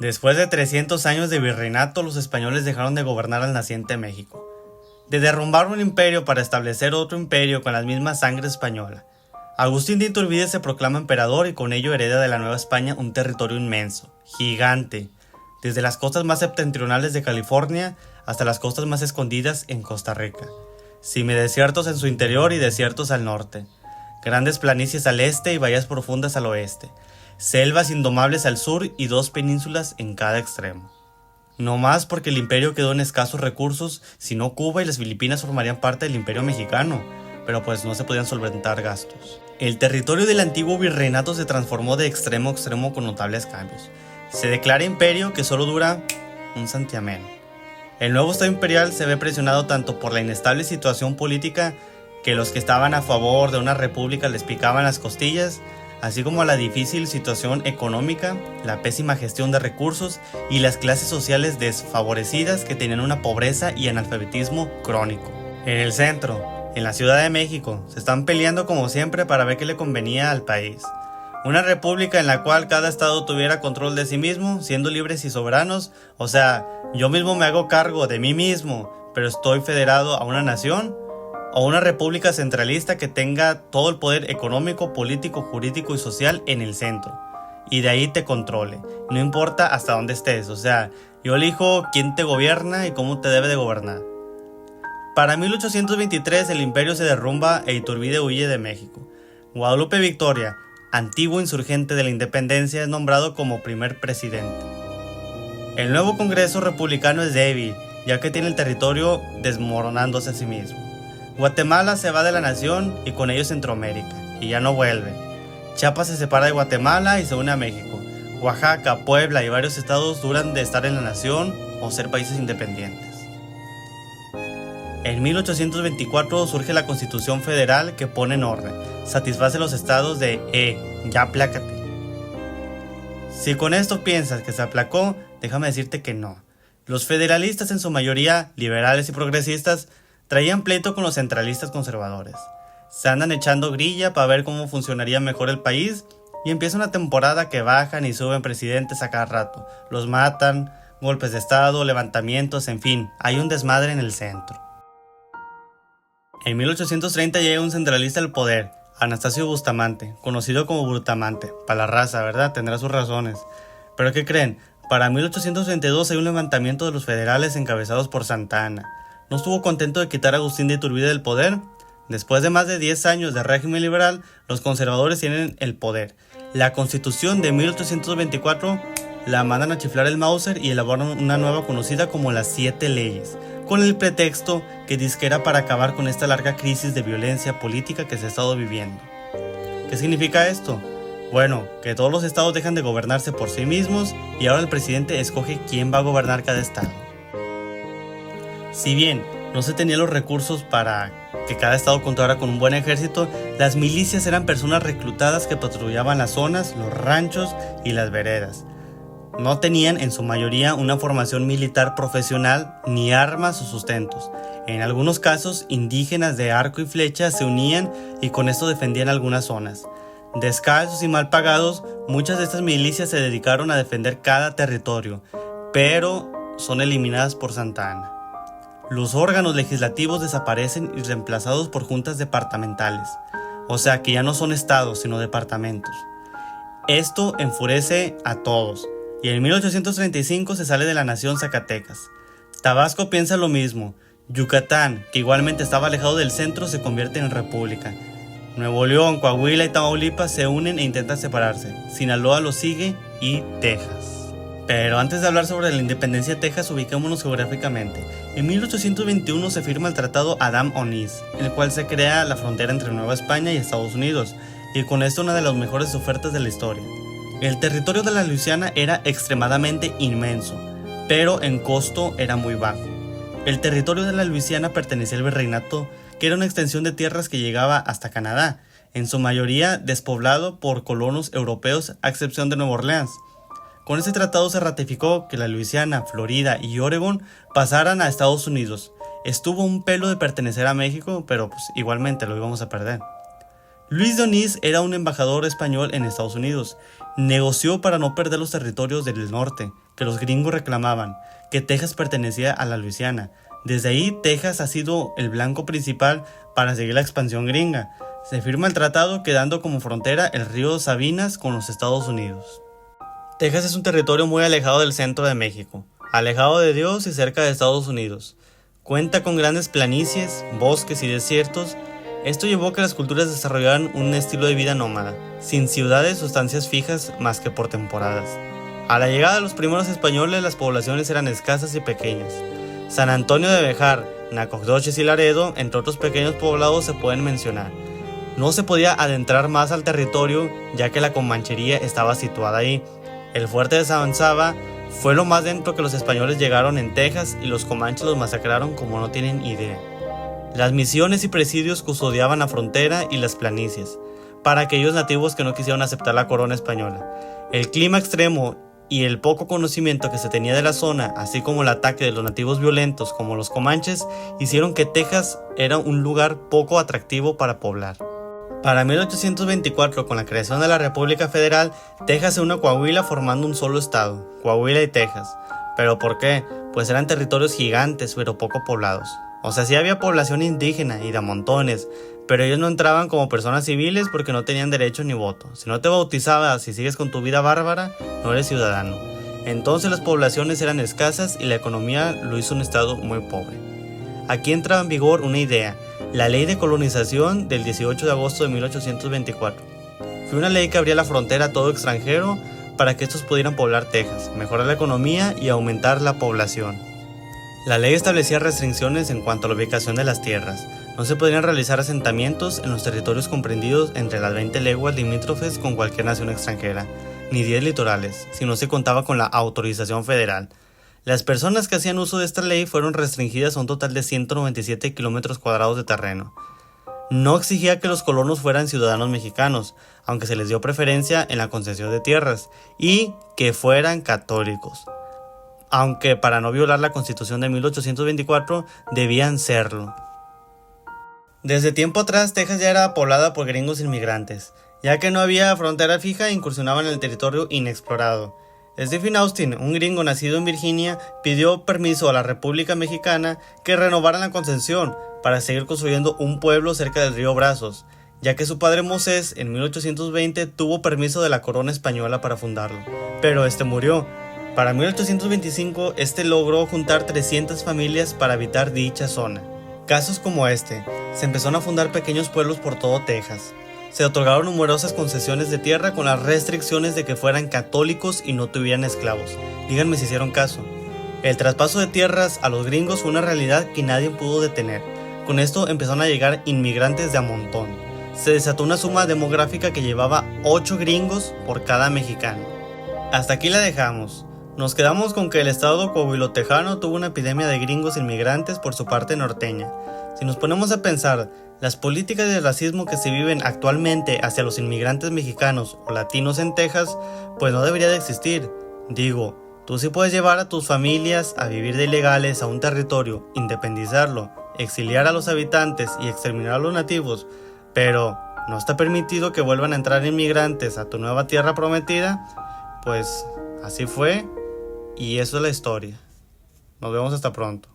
Después de 300 años de virreinato, los españoles dejaron de gobernar al naciente México. De derrumbar un imperio para establecer otro imperio con la misma sangre española, Agustín de Iturbide se proclama emperador y con ello hereda de la Nueva España un territorio inmenso, gigante, desde las costas más septentrionales de California hasta las costas más escondidas en Costa Rica, semidesiertos en su interior y desiertos al norte, grandes planicies al este y bahías profundas al oeste, selvas indomables al sur y dos penínsulas en cada extremo. No más porque el imperio quedó en escasos recursos, si no Cuba y las Filipinas formarían parte del imperio mexicano, pero pues no se podían solventar gastos. El territorio del antiguo virreinato se transformó de extremo a extremo con notables cambios. Se declara imperio que solo dura un santiamén. El nuevo estado imperial se ve presionado tanto por la inestable situación política que los que estaban a favor de una república les picaban las costillas, así como a la difícil situación económica, la pésima gestión de recursos y las clases sociales desfavorecidas que tenían una pobreza y analfabetismo crónico. En el centro, en la Ciudad de México, se están peleando como siempre para ver qué le convenía al país. Una república en la cual cada estado tuviera control de sí mismo, siendo libres y soberanos, o sea, yo mismo me hago cargo de mí mismo, pero estoy federado a una nación, o una república centralista que tenga todo el poder económico, político, jurídico y social en el centro, y de ahí te controle, no importa hasta dónde estés, o sea, yo elijo quién te gobierna y cómo te debe de gobernar. Para 1823 el imperio se derrumba e Iturbide huye de México. Guadalupe Victoria, antiguo insurgente de la independencia, es nombrado como primer presidente. El nuevo Congreso republicano es débil, ya que tiene el territorio desmoronándose a sí mismo. Guatemala se va de la nación y con ello Centroamérica, y ya no vuelve. Chiapas se separa de Guatemala y se une a México. Oaxaca, Puebla y varios estados duran de estar en la nación o ser países independientes. En 1824 surge la Constitución Federal que pone en orden, satisface los estados de ya aplácate. Si con esto piensas que se aplacó, déjame decirte que no. Los federalistas, en su mayoría liberales y progresistas, traían pleito con los centralistas conservadores. Se andan echando grilla para ver cómo funcionaría mejor el país y empieza una temporada que bajan y suben presidentes a cada rato. Los matan, golpes de estado, levantamientos, en fin, hay un desmadre en el centro. En 1830 llega un centralista al poder, Anastasio Bustamante, conocido como Brutamante, para la raza, ¿verdad? Tendrá sus razones. ¿Pero qué creen? Para 1832 hay un levantamiento de los federales encabezados por Santa Anna. ¿No estuvo contento de quitar a Agustín de Iturbide del poder? Después de más de 10 años de régimen liberal, los conservadores tienen el poder. La Constitución de 1824 la mandan a chiflar el Mauser y elaboran una nueva conocida como las 7 leyes, con el pretexto que dizque era para acabar con esta larga crisis de violencia política que se ha estado viviendo. ¿Qué significa esto? Bueno, que todos los estados dejan de gobernarse por sí mismos y ahora el presidente escoge quién va a gobernar cada estado. Si bien no se tenían los recursos para que cada estado contara con un buen ejército, las milicias eran personas reclutadas que patrullaban las zonas, los ranchos y las veredas. No tenían en su mayoría una formación militar profesional ni armas o sustentos. En algunos casos, indígenas de arco y flecha se unían y con esto defendían algunas zonas. Descalzos y mal pagados, muchas de estas milicias se dedicaron a defender cada territorio, pero son eliminadas por Santa Anna. Los órganos legislativos desaparecen y reemplazados por juntas departamentales, o sea que ya no son estados sino departamentos. Esto enfurece a todos, y en 1835 se sale de la nación Zacatecas. Tabasco piensa lo mismo. Yucatán, que igualmente estaba alejado del centro, se convierte en república. Nuevo León, Coahuila y Tamaulipas se unen e intentan separarse. Sinaloa lo sigue y Texas. Pero antes de hablar sobre la independencia de Texas, ubiquémonos geográficamente. En 1821 se firma el Tratado Adams-Onís, en el cual se crea la frontera entre Nueva España y Estados Unidos, y con esto una de las mejores ofertas de la historia. El territorio de la Luisiana era extremadamente inmenso, pero en costo era muy bajo. El territorio de la Luisiana pertenecía al virreinato, que era una extensión de tierras que llegaba hasta Canadá, en su mayoría despoblado por colonos europeos a excepción de Nueva Orleans. Con este tratado se ratificó que la Luisiana, Florida y Oregón pasaran a Estados Unidos. Estuvo un pelo de pertenecer a México, pero pues igualmente lo íbamos a perder. Luis de Onís era un embajador español en Estados Unidos. Negoció para no perder los territorios del norte, que los gringos reclamaban, que Texas pertenecía a la Luisiana. Desde ahí, Texas ha sido el blanco principal para seguir la expansión gringa. Se firma el tratado quedando como frontera el río Sabinas con los Estados Unidos. Texas es un territorio muy alejado del centro de México, alejado de Dios y cerca de Estados Unidos. Cuenta con grandes planicies, bosques y desiertos. Esto llevó a que las culturas desarrollaran un estilo de vida nómada, sin ciudades o estancias fijas más que por temporadas. A la llegada de los primeros españoles, las poblaciones eran escasas y pequeñas. San Antonio de Béjar, Nacogdoches y Laredo, entre otros pequeños poblados, se pueden mencionar. No se podía adentrar más al territorio, ya que la Comanchería estaba situada ahí. El fuerte de San Saba fue lo más dentro que los españoles llegaron en Texas y los comanches los masacraron como no tienen idea. Las misiones y presidios custodiaban la frontera y las planicies, para aquellos nativos que no quisieron aceptar la corona española. El clima extremo y el poco conocimiento que se tenía de la zona, así como el ataque de los nativos violentos como los comanches, hicieron que Texas era un lugar poco atractivo para poblar. Para 1824, con la creación de la República Federal, Texas se unió a Coahuila formando un solo estado, Coahuila y Texas. ¿Pero por qué? Pues eran territorios gigantes pero poco poblados. O sea, sí había población indígena y de a montones, pero ellos no entraban como personas civiles porque no tenían derecho ni voto. Si no te bautizabas y sigues con tu vida bárbara, no eres ciudadano. Entonces las poblaciones eran escasas y la economía lo hizo un estado muy pobre. Aquí entra en vigor una idea, la Ley de Colonización del 18 de agosto de 1824. Fue una ley que abría la frontera a todo extranjero para que estos pudieran poblar Texas, mejorar la economía y aumentar la población. La ley establecía restricciones en cuanto a la ubicación de las tierras. No se podían realizar asentamientos en los territorios comprendidos entre las 20 leguas limítrofes con cualquier nación extranjera, ni 10 litorales, si no se contaba con la autorización federal. Las personas que hacían uso de esta ley fueron restringidas a un total de 197 kilómetros cuadrados de terreno. No exigía que los colonos fueran ciudadanos mexicanos, aunque se les dio preferencia en la concesión de tierras, y que fueran católicos, aunque para no violar la Constitución de 1824 debían serlo. Desde tiempo atrás, Texas ya era poblada por gringos inmigrantes, ya que no había frontera fija e incursionaban en el territorio inexplorado. Stephen Austin, un gringo nacido en Virginia, pidió permiso a la República Mexicana que renovaran la concesión para seguir construyendo un pueblo cerca del río Brazos, ya que su padre Mosés en 1820 tuvo permiso de la corona española para fundarlo, pero murió. Para 1825, logró juntar 300 familias para habitar dicha zona. Casos como se empezaron a fundar pequeños pueblos por todo Texas. Se otorgaron numerosas concesiones de tierra con las restricciones de que fueran católicos y no tuvieran esclavos. Díganme si hicieron caso. El traspaso de tierras a los gringos fue una realidad que nadie pudo detener. Con esto empezaron a llegar inmigrantes de a montón. Se desató una suma demográfica que llevaba 8 gringos por cada mexicano. Hasta aquí la dejamos. Nos quedamos con que el estado coahuilotejano tuvo una epidemia de gringos inmigrantes por su parte norteña. Si nos ponemos a pensar, las políticas de racismo que se viven actualmente hacia los inmigrantes mexicanos o latinos en Texas, pues no debería de existir. Digo, tú sí puedes llevar a tus familias a vivir de ilegales a un territorio, independizarlo, exiliar a los habitantes y exterminar a los nativos, pero no está permitido que vuelvan a entrar inmigrantes a tu nueva tierra prometida. Pues así fue y eso es la historia. Nos vemos hasta pronto.